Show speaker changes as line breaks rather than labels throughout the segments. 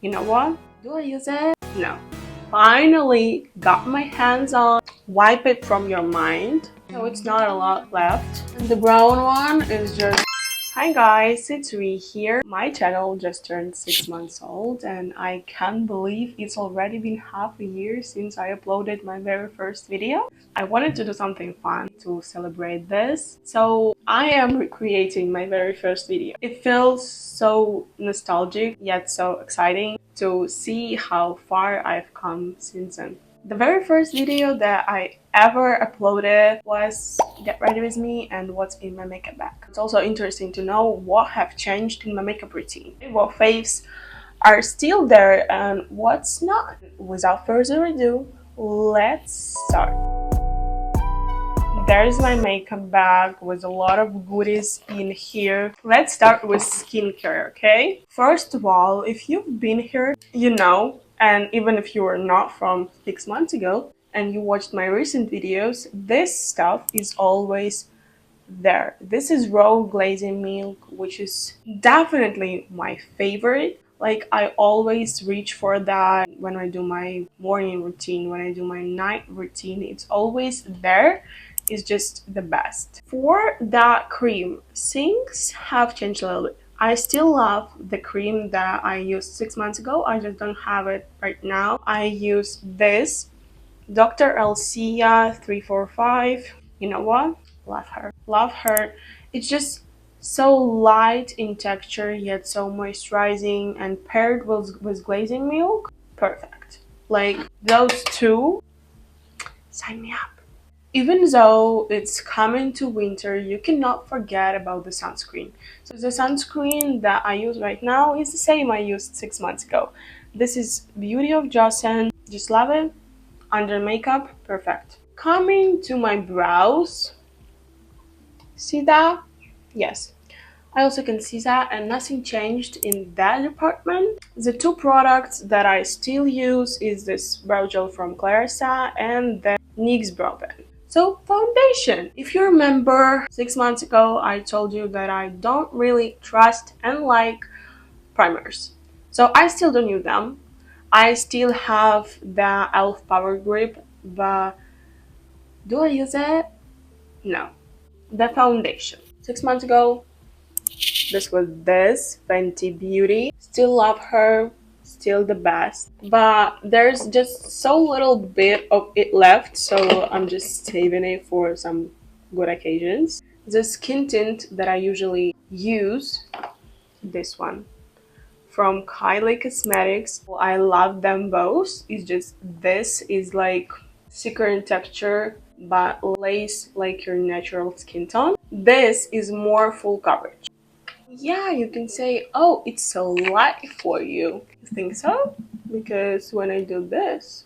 You know what? Do I use it? No. Finally got my hands on. Wipe it from your mind. So it's not a lot left. And the brown one is just... Hi guys, it's Ree here. My channel just turned 6 months old and I can't believe it's already been half a year since I uploaded my very first video. I wanted to do something fun to celebrate this, so I am recreating my very first video. It feels so nostalgic yet so exciting to see how far I've come since then. The very first video that I ever uploaded was Get Ready With Me and what's in my makeup bag. It's also interesting to know what have changed in my makeup routine, what faves are still there and what's not. Without further ado, let's start. There's my makeup bag with a lot of goodies in here. Let's start with skincare, okay? First of all, if you've been here, you know, and even if you were not from 6 months ago and you watched my recent videos, this stuff is always there. This is raw glazing milk, which is definitely my favorite. Like, I always reach for that when I do my morning routine, when I do my night routine. It's always there. It's just the best. For that cream, things have changed a little bit. I still love the cream that I used 6 months ago. I just don't have it right now. I use this Dr. Elsia 345. You know what? Love her. Love her. It's just so light in texture yet so moisturizing, and paired with glazing milk, perfect. Like, those two, sign me up. Even though it's coming to winter, you cannot forget about the sunscreen. So the sunscreen that I use right now is the same I used 6 months ago. This is Beauty of Joseon. Just love it. Under makeup, perfect. Coming to my brows, see that? Yes, I also can see that, and nothing changed in that department. The two products that I still use is this brow gel from Clarissa and the NYX brow pen. So, foundation. If you remember, 6 months ago I told you that I don't really trust and like primers. So I still don't use them. I still have the e.l.f. Power Grip, but do I use it? No. The foundation. 6 months ago, this was this Fenty Beauty. Still love her, still the best. But there's just so little bit of it left, so I'm just saving it for some good occasions. The skin tint that I usually use, this one from Kylie Cosmetics. I love them both. It's just this is like thicker in texture but lays like your natural skin tone. This is more full coverage. Yeah, you can say, oh, it's so light for you. You think so? Because when I do this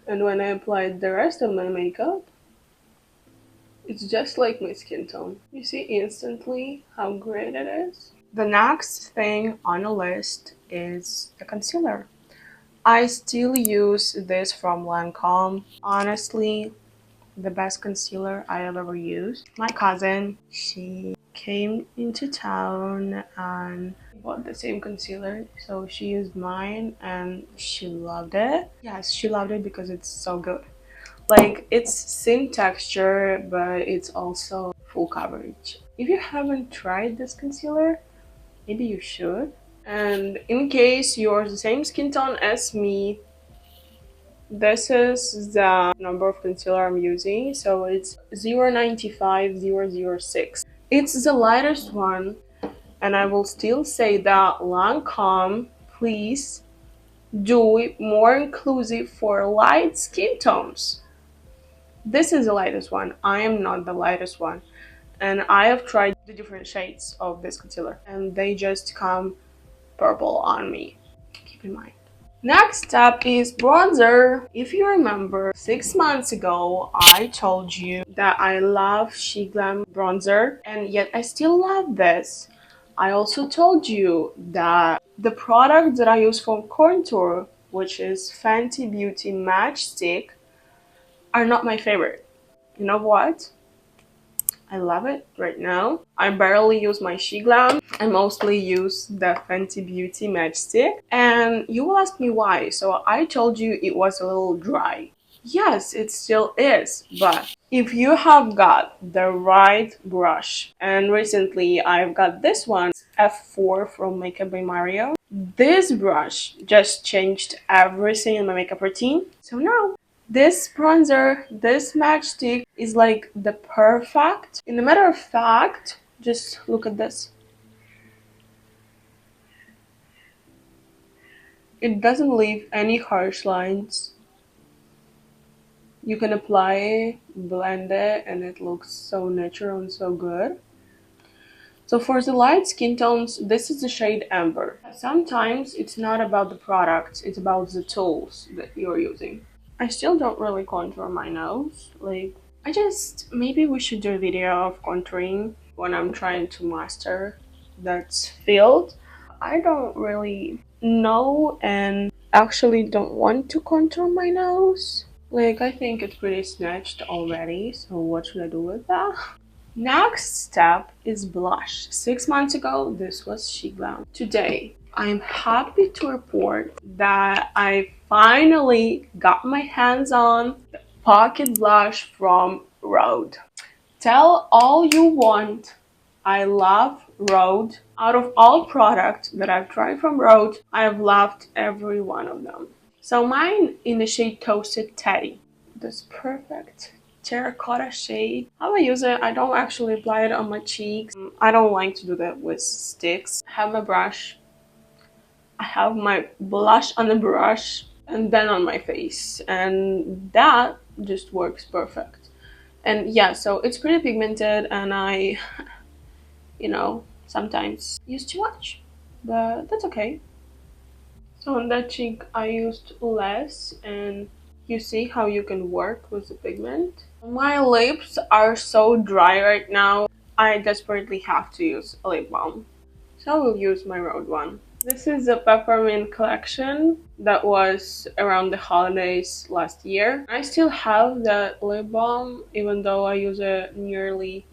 and when I apply the rest of my makeup, it's just like my skin tone. You see instantly how great it is? The next thing on the list is the concealer. I still use this from Lancome. Honestly, the best concealer I have ever used. My cousin, she came into town and bought the same concealer, so she used mine and she loved it. Yes, she loved it because it's so good. Like, it's thin texture, but it's also full coverage. If you haven't tried this concealer, maybe you should. And in case you're the same skin tone as me, this is the number of concealer I'm using, so it's 095006. It's the lightest one, and I will still say that Lancome, please do it more inclusive for light skin tones. This is the lightest one. I am not the lightest one, and I have tried the different shades of this concealer, and they just come purple on me. Keep in mind. Next up is bronzer. If you remember, 6 months ago, I told you that I love SheGlam bronzer, and yet I still love this. I also told you that the product that I use for contour, which is Fenty Beauty Match Stick, are not my favorite. You know what? I love it right now. I barely use my She Glam. I mostly use the Fenty Beauty Matchstick. And you will ask me why. So I told you it was a little dry. Yes, it still is, but if you have got the right brush, and recently I've got this one, F4 from Makeup by Mario. This brush just changed everything in my makeup routine. So now this bronzer, this matchstick is like the perfect. In a matter of fact, just look at this. It doesn't leave any harsh lines. You can apply it, blend it, and it looks so natural and so good. So for the light skin tones, this is the shade Amber. Sometimes it's not about the product, it's about the tools that you're using. I still don't really contour my nose. Maybe we should do a video of contouring when I'm trying to master that field. I don't really know and actually don't want to contour my nose. I think it's pretty snatched already, so what should I do with that? Next step is blush. 6 months ago, this was She Glam. Today, I'm happy to report that I finally got my hands on the pocket blush from Rhode. Tell all you want. I love Rhode. Out of all products that I've tried from Rhode, I have loved every one of them. So mine in the shade Toasted Teddy. This perfect terracotta shade. How I use it, I don't actually apply it on my cheeks. I don't like to do that with sticks. I have my brush. I have my blush on the brush and then on my face. And that just works perfect. And yeah, so it's pretty pigmented and I, sometimes use too much. But that's okay. So on that cheek, I used less, and you see how you can work with the pigment. My lips are so dry right now, I desperately have to use a lip balm. So I will use my Rhode one. This is a peppermint collection that was around the holidays last year. I still have that lip balm, even though I use it nearly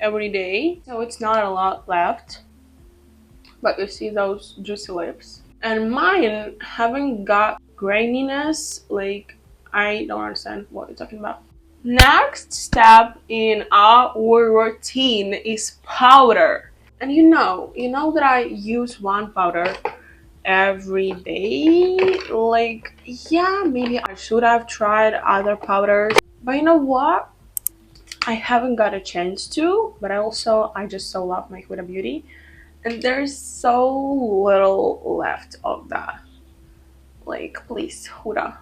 every day. So it's not a lot left. But you see those juicy lips. And mine haven't got graininess, I don't understand what you're talking about. Next step in our routine is powder. And you know that I use one powder every day. Yeah, maybe I should have tried other powders. But you know what? I haven't got a chance to, but I just so love my Huda Beauty. And there's so little left of that. Please, Huda,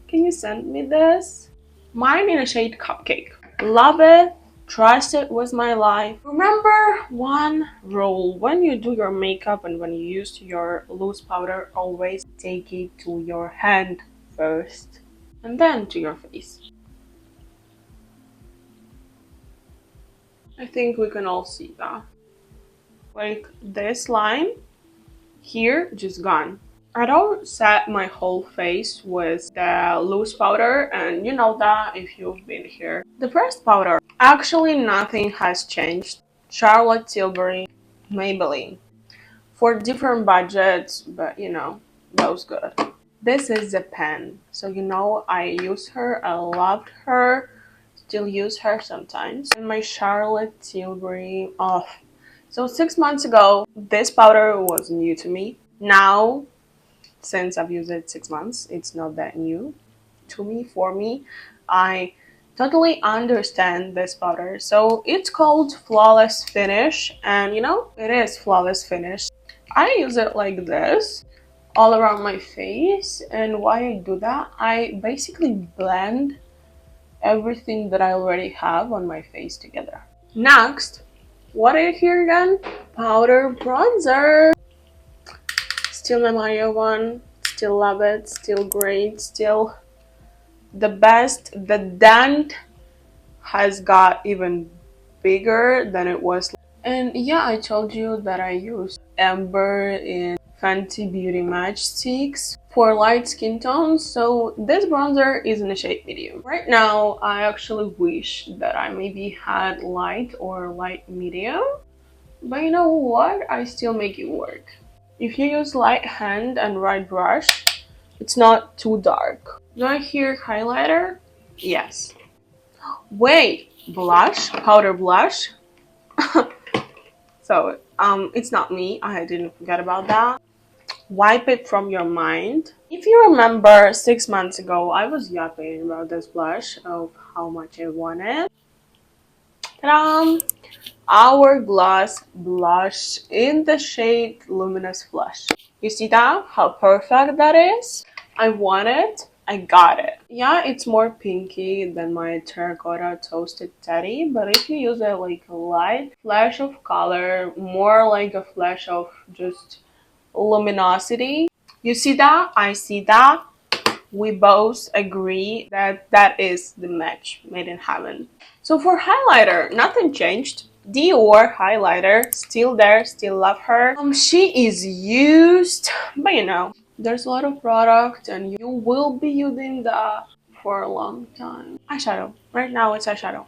can you send me this? Mine in a shade Cupcake. Love it. Trust it with my life. Remember one rule. When you do your makeup and when you use your loose powder, always take it to your hand first. And then to your face. I think we can all see that. This line here, just gone. I don't set my whole face with the loose powder, and you know that if you've been here. The pressed powder, actually nothing has changed. Charlotte Tilbury, Maybelline. For different budgets, but those good. This is the pen, so I use her, I loved her, still use her sometimes. And my Charlotte Tilbury, So 6 months ago, this powder was new to me. Now, since I've used it 6 months, it's not that new for me. I totally understand this powder. So it's called Flawless Finish, and it is Flawless Finish. I use it like this, all around my face, and why I do that, I basically blend everything that I already have on my face together. Next, what are you here again? Powder bronzer. Still my Mario one. Still love it. Still great. Still the best. The dent has got even bigger than it was. And yeah, I told you that I use Amber in Fenty Beauty Matchsticks for light skin tones. So this bronzer is in the shade medium. Right now, I actually wish that I maybe had light or light medium. But you know what? I still make it work. If you use light hand and right brush, it's not too dark. Do I hear highlighter? Yes. Wait, blush? Powder blush? So, it's not me. I didn't forget about that. Wipe it from your mind. If you remember 6 months ago, I was yapping about this blush of how much I wanted. Ta-da! Hourglass blush in the shade Luminous Flush. You see that? How perfect that is? I want it. I got it. Yeah, it's more pinky than my terracotta toasted teddy, but if you use it like a light flash of color, more like a flash of just luminosity. You see that? I see that. We both agree that that is the match made in heaven. So for highlighter, nothing changed. Dior highlighter, still there, still love her. She is used, but you know, there's a lot of product and you will be using that for a long time. Eyeshadow. Right now it's eyeshadow.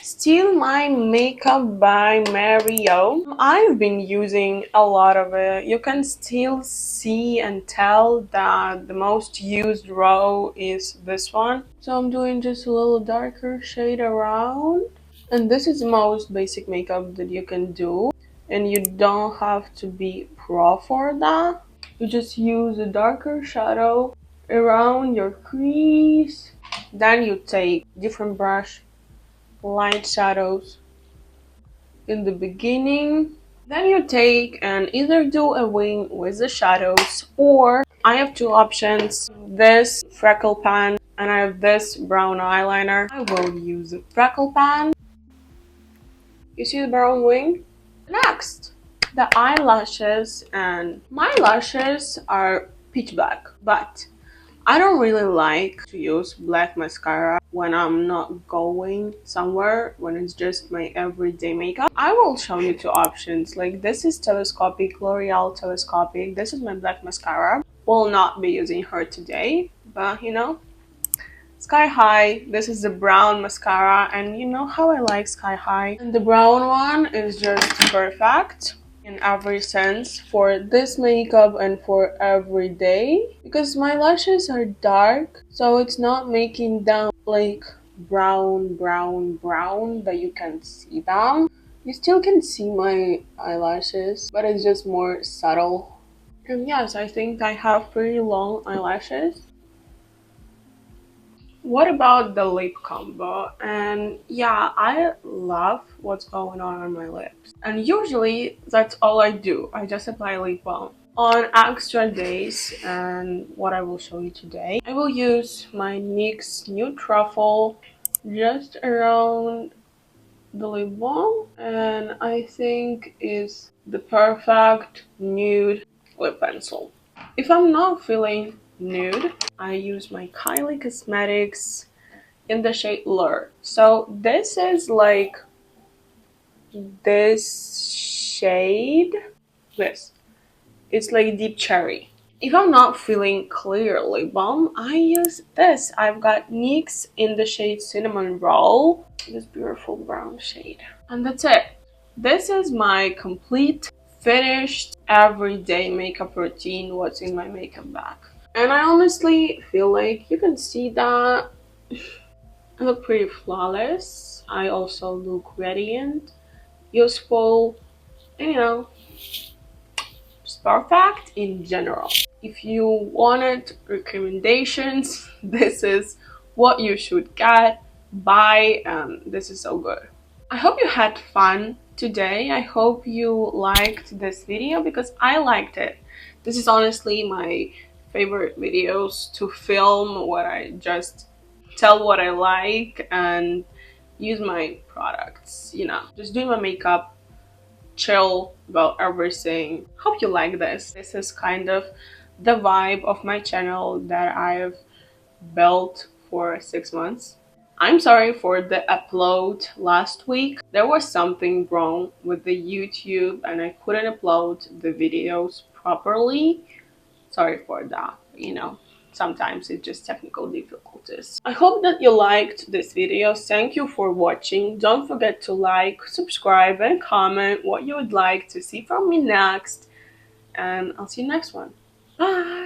Still My Makeup by Mario. I've been using a lot of it. You can still see and tell that the most used row is this one. So I'm doing just a little darker shade around. And this is the most basic makeup that you can do. And you don't have to be pro for that. You just use a darker shadow around your crease. Then you take different brush, light shadows in the beginning. Then you take and either do a wing with the shadows, or I have two options, this freckle pan and I have this brown eyeliner. I will use the freckle pan. You see the brown wing? Next, the eyelashes, and my lashes are pitch black, but I don't really like to use black mascara when I'm not going somewhere, when it's just my everyday makeup. I will show you two options. Like this is telescopic, L'Oreal telescopic. This is my black mascara. Will not be using her today, but you know, Sky High. This is the brown mascara, and you know how I like Sky High. And the brown one is just perfect in every sense for this makeup and for every day, because my lashes are dark, so it's not making them like brown that you can see them. You still can see my eyelashes, but it's just more subtle. And yes, I think I have pretty long eyelashes. What about the lip combo? And yeah, I love what's going on my lips. And usually that's all I do. I just apply lip balm. On extra days, and what I will show you today, I will use my NYX Nude Truffle just around the lip balm. And I think is the perfect nude lip pencil. If I'm not feeling nude, I use my Kylie Cosmetics in the shade Lure. So this is like this shade. This. It's like deep cherry. If I'm not feeling clear lip balm, I use this. I've got NYX in the shade Cinnamon Roll. This beautiful brown shade. And that's it. This is my complete, finished, everyday makeup routine. What's in my makeup bag. And I honestly feel like you can see that I look pretty flawless. I also look radiant, useful, and you know, just perfect in general. If you wanted recommendations, this is what you should get, buy, and this is so good. I hope you had fun today. I hope you liked this video because I liked it. This is honestly my favorite videos to film, what I just tell what I like and use my products, you know, just doing my makeup, chill about everything. Hope you like this. This is kind of the vibe of my channel that I've built for 6 months. I'm sorry for the upload last week. There was something wrong with the YouTube and I couldn't upload the videos properly. Sorry for that, sometimes it's just technical difficulties. I hope that you liked this video. Thank you for watching. Don't forget to like, subscribe, and comment what you would like to see from me next. And I'll see you next one. Bye!